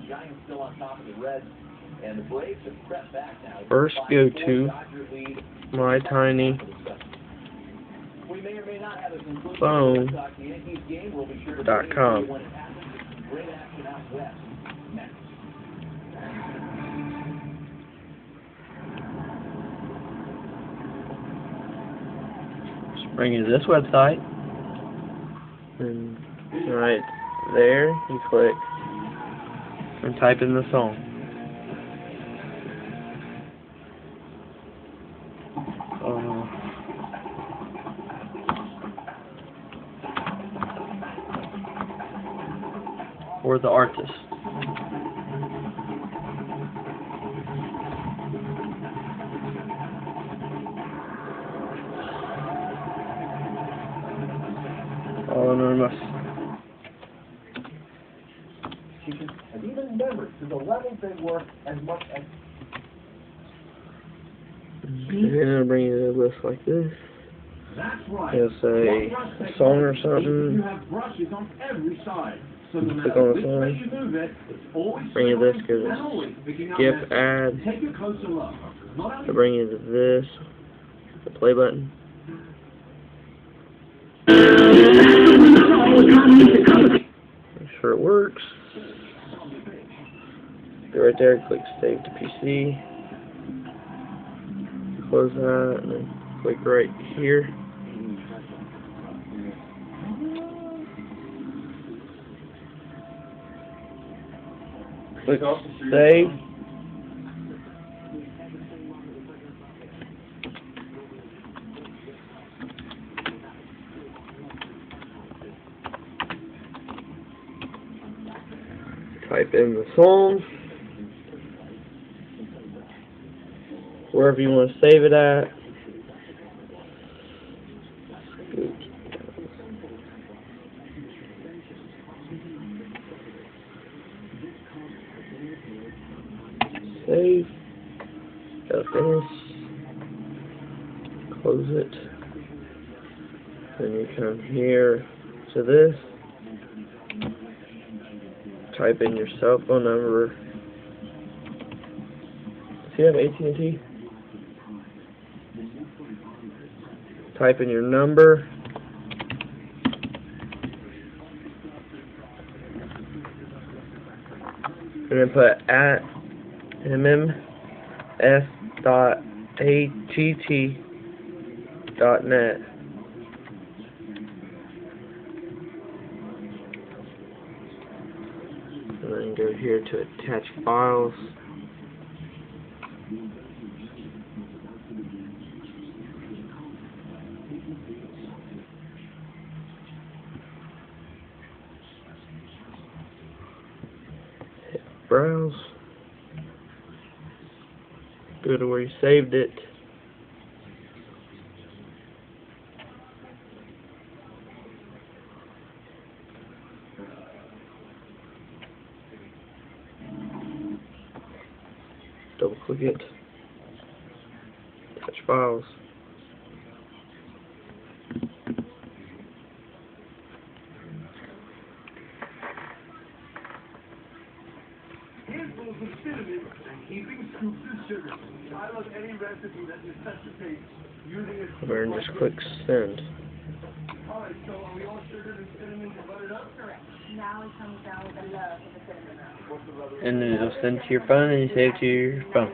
Giants still on top of the Reds, and the Braves have crept back now. First go to my tiny phone.com. Great action out west. Next. Just bring you to this website, and right there you click and type in the song. Or the artist. All anonymous. And even members to the levels they were as much as. They're gonna bring you to a list like this. That's right. It'll say a song or something. You have brushes on every side. So no Click matter on the which song. way you move it, it's always Bring you this, go and to always picking up skip messages. ad. Take a closer look. Not only To bring you to this, the play button. Make sure it works. Go right there, click save to PC. Close that, and then click right here. Click save. Type in the song, wherever you want to save it at. Save. Gotta finish. Close it. Then you come here to this. Type in your cell phone number. Do you have AT&T? Type in your number. And then put at mms.att.net. And then go here to attach files. Hit browse. Go to where you saved it. Double click it. Attach files. handfuls of cinnamon and heaping scoops of sugar. I love any recipe that necessitates using it. And just click send. Alright, so are we all sugared and cinnamon and buttered up? Correct. Now it comes down with the love of the cinnamon roll. And then it'll send to your phone and you save it to your phone.